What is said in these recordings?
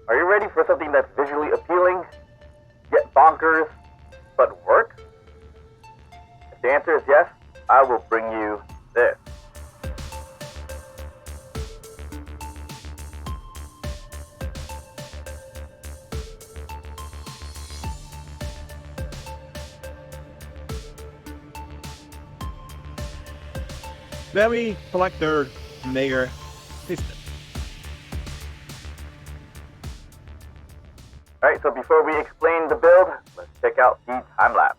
Are you ready for something that's visually appealing, yet bonkers, but works? If the answer is yes, I will bring you this. Gravity Collector Conveyor System. Alright, so before we explain the build, let's check out the time lapse.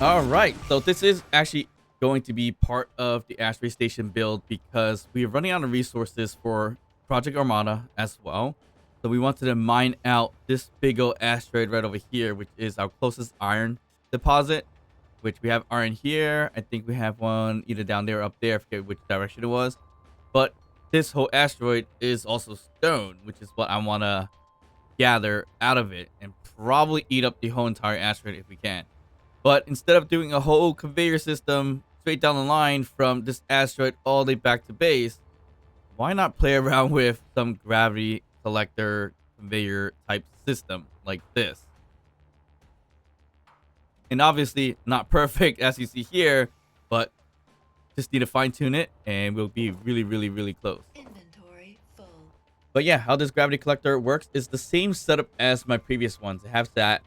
All right, so this is actually going to be part of the Asteroid Station build because we're running out of resources for Project Armada as well. So we wanted to mine out this big old asteroid right over here, which is our closest iron deposit, which we have iron here. I think we have one either down there or up there. I forget which direction it was. But this whole asteroid is also stone, which is what I want to gather out of it and probably eat up the whole entire asteroid if we can. But instead of doing a whole conveyor system straight down the line from this asteroid all the way back to base, why not play around with some gravity collector conveyor type system like this? And obviously not perfect as you see here, but just need to fine tune it and we'll be really, really, really close. Inventory full. But yeah, how this gravity collector works is the same setup as my previous ones. It has that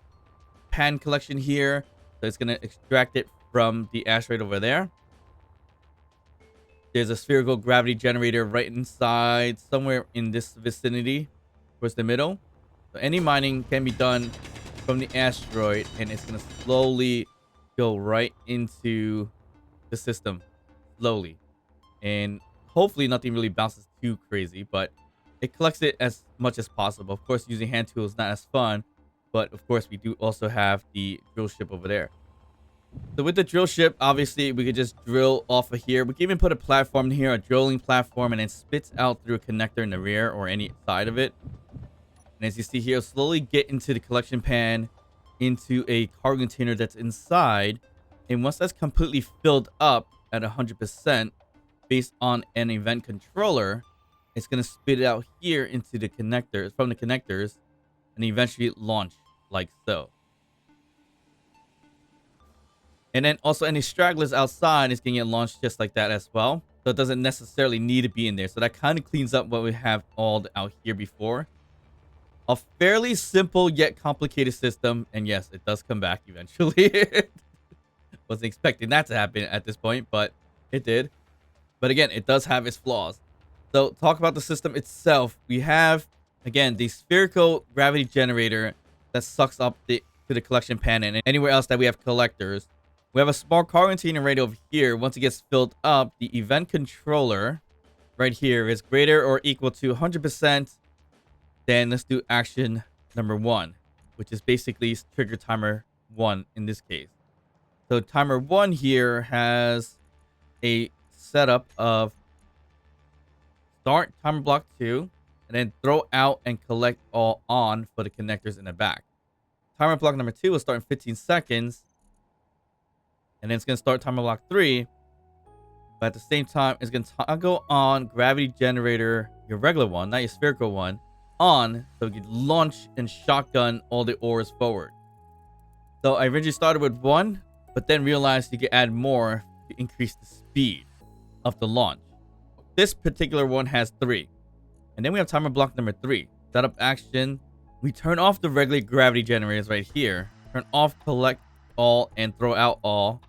pan collection here. So it's going to extract it from the asteroid over there. There's a spherical gravity generator right inside, somewhere in this vicinity, towards the middle. So any mining can be done from the asteroid, and it's going to slowly go right into the system, slowly. And hopefully nothing really bounces too crazy, but it collects it as much as possible. Of course, using hand tools is not as fun, but of course we do also have the drill ship over there. So with the drill ship, obviously we could just drill off of here. We can even put a platform here, a drilling platform, and it spits out through a connector in the rear or any side of it. And as you see here, slowly get into the collection pan, into a cargo container that's inside. And once that's completely filled up at 100% based on an event controller, it's going to spit it out here into the connectors, from the connectors, and eventually launch like so. And then also any stragglers outside is going to get launched just like that as well. So it doesn't necessarily need to be in there. So that kind of cleans up what we have all out here before. A fairly simple yet complicated system. And yes, it does come back eventually. Wasn't expecting that to happen at this point, but it did. But again, it does have its flaws. So talk about the system itself. We have, again, the spherical gravity generator that sucks up to the collection pan and anywhere else that we have collectors. We have a small cargo container right over here. Once it gets filled up, the event controller right here is greater or equal to 100%. Then let's do action number 1, which is basically trigger timer 1 in this case. So timer 1 here has a setup of start timer block 2 and then throw out and collect all on for the connectors in the back. Timer block number 2 will start in 15 seconds. And then it's going to start timer block 3. But at the same time, it's going to toggle on gravity generator, your regular one, not your spherical one, on. So you can launch and shotgun all the ores forward. So I originally started with 1, but then realized you can add more to increase the speed of the launch. This particular one has 3. And then we have timer block number 3. Setup action. We turn off the regular gravity generators right here. Turn off collect all and throw out all.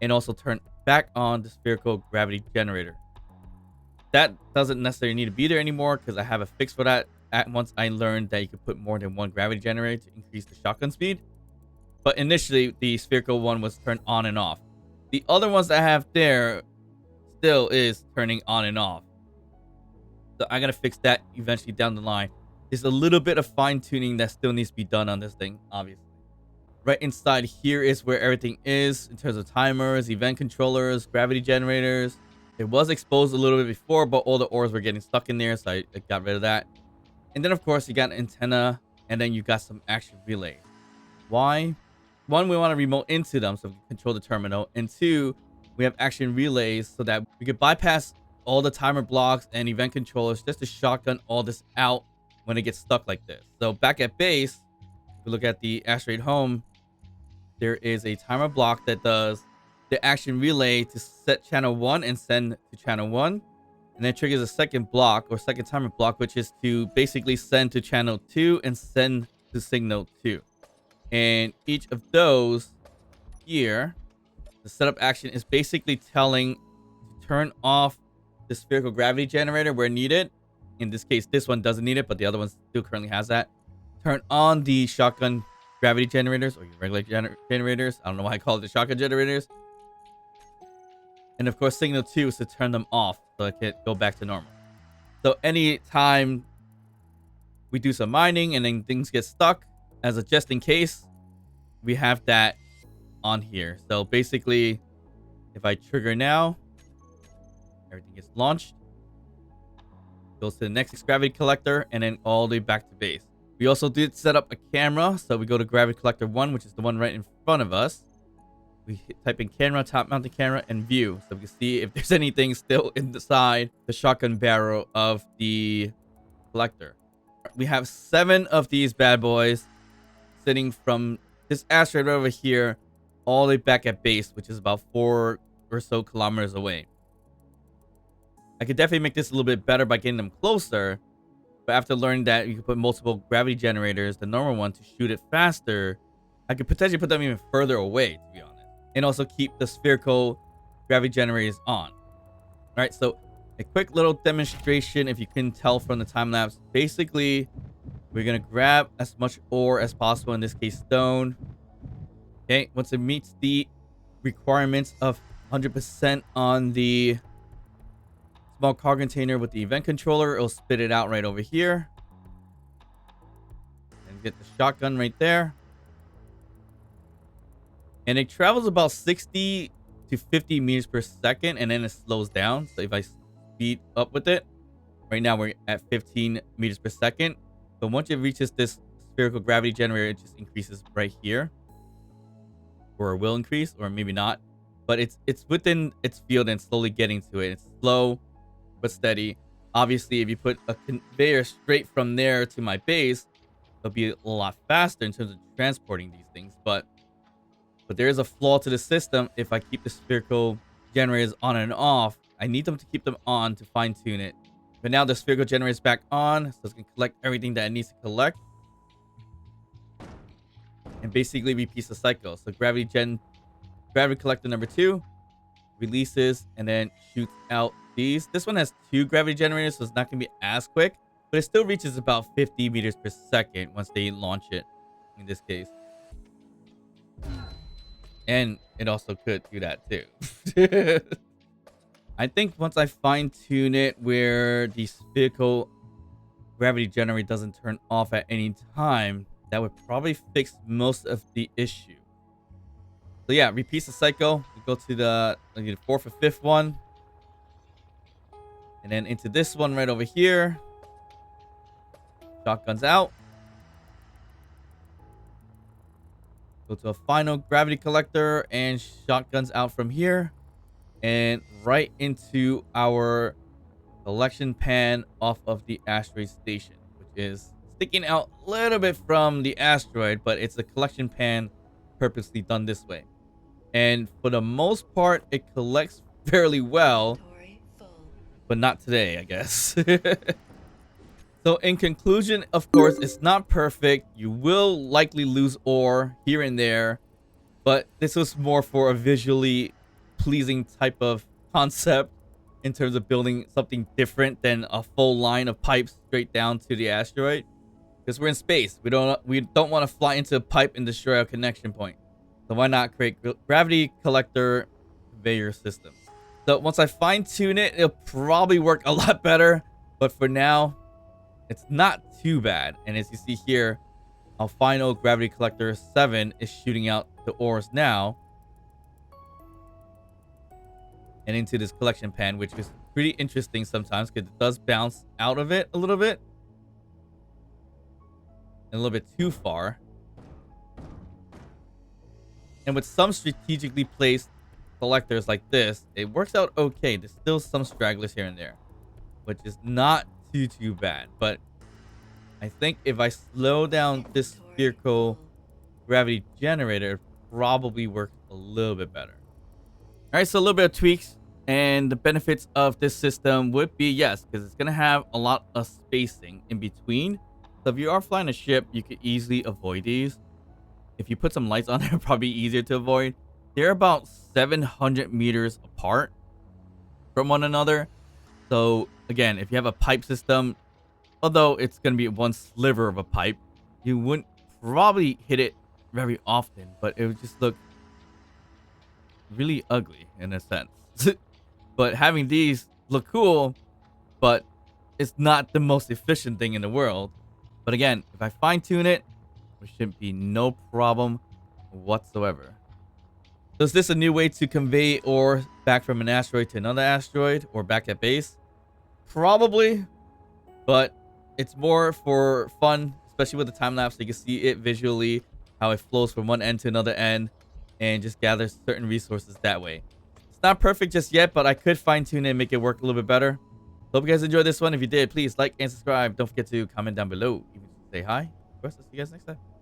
And also turn back on the spherical gravity generator. That doesn't necessarily need to be there anymore because I have a fix for that. Once I learned that you can put more than 1 gravity generator to increase the shotgun speed. But initially, the spherical one was turned on and off. The other ones that I have there still is turning on and off. So I gotta fix that eventually down the line. There's a little bit of fine tuning that still needs to be done on this thing, obviously. Right inside here is where everything is in terms of timers, event controllers, gravity generators. It was exposed a little bit before, but all the ores were getting stuck in there, so I got rid of that. And then, of course, you got an antenna, and then you got some action relays. Why? 1, we want to remote into them so we can control the terminal. And 2, we have action relays so that we could bypass all the timer blocks and event controllers just to shotgun all this out when it gets stuck like this. So back at base, if we look at the asteroid home, there is a timer block that does the action relay to set channel 1 and send to channel 1. And then triggers a second block or second timer block, which is to basically send to channel 2 and send to signal 2. And each of those here, the setup action is basically telling to turn off the spherical gravity generator where needed. In this case, this one doesn't need it, but the other one still currently has that. Turn on the shotgun gravity generators or your regular generators. I don't know why I call it the shotgun generators. And of course, signal 2 is to turn them off so it can go back to normal. So anytime we do some mining and then things get stuck, as a just in case, we have that on here. So basically, if I trigger now, everything gets launched, goes to the next gravity collector, and then all the way back to base. We also did set up a camera, so we go to Gravity Collector 1, which is the one right in front of us. We type in camera, top mounted camera, and view, so we can see if there's anything still inside the shotgun barrel of the collector. We have 7 of these bad boys sitting from this asteroid right over here all the way back at base, which is about 4 or so kilometers away. I could definitely make this a little bit better by getting them closer, but after learning that you can put multiple gravity generators, the normal one, to shoot it faster, I could potentially put them even further away, to be honest, and also keep the spherical gravity generators on. All right, so a quick little demonstration, if you can tell from the time lapse. Basically, we're gonna grab as much ore as possible, in this case stone. Okay, once it meets the requirements of 100% on the small car container with the event controller, it'll spit it out right over here. And get the shotgun right there. And it travels about 60 to 50 meters per second, and then it slows down. So if I speed up with it, right now we're at 15 meters per second. But once it reaches this spherical gravity generator, it just increases right here. Or it will increase, or maybe not. But it's within its field and slowly getting to it. It's slow but steady. Obviously, if you put a conveyor straight from there to my base, it'll be a lot faster in terms of transporting these things. But there is a flaw to the system. If I keep the spherical generators on and off, I need them to keep them on to fine tune it. But now the spherical generator is back on, so it's gonna collect everything that it needs to collect, and basically repeats the cycle. So gravity collector number 2 releases and then shoots out these. This one has 2 gravity generators, so it's not gonna be as quick, but it still reaches about 50 meters per second once they launch it, in this case. And it also could do that too. I think once I fine tune it where the spherical gravity generator doesn't turn off at any time, that would probably fix most of the issue. So yeah, repeats the cycle. We go to the 4th or 5th one. And then into this one right over here. Shotguns out. Go to a final gravity collector and shotguns out from here. And right into our collection pan off of the Asteroid Station, which is sticking out a little bit from the asteroid, but it's a collection pan purposely done this way. And for the most part, it collects fairly well, but not today, I guess. So in conclusion, of course, it's not perfect. You will likely lose ore here and there, but this was more for a visually pleasing type of concept in terms of building something different than a full line of pipes straight down to the asteroid, because we're in space. We don't want to fly into a pipe and destroy our connection point. So why not create Gravity Collector Conveyor Systems? So once I fine tune it, it'll probably work a lot better, but for now it's not too bad. And as you see here, our final Gravity Collector 7 is shooting out the ores now and into this collection pan, which is pretty interesting sometimes because it does bounce out of it a little bit. And a little bit too far. And with some strategically placed collectors like this, it works out okay. There's still some stragglers here and there, which is not too bad. But I think if I slow down this spherical gravity generator, it probably works a little bit better. All right, so a little bit of tweaks, and the benefits of this system would be, yes, because it's going to have a lot of spacing in between. So if you are flying a ship, you could easily avoid these. If you put some lights on, they're probably easier to avoid. They're about 700 meters apart from one another. So again, if you have a pipe system, although it's going to be one sliver of a pipe, you wouldn't probably hit it very often, but it would just look really ugly in a sense. But having these look cool, but it's not the most efficient thing in the world. But again, if I fine tune it, there should be no problem whatsoever. So is this a new way to convey ore back from an asteroid to another asteroid or back at base? Probably, but it's more for fun, especially with the time lapse. You can see it visually, how it flows from one end to another end and just gathers certain resources that way. It's not perfect just yet, but I could fine tune it and make it work a little bit better. Hope you guys enjoyed this one. If you did, please like and subscribe. Don't forget to comment down below. Even say hi. Of course, I'll see you guys next time.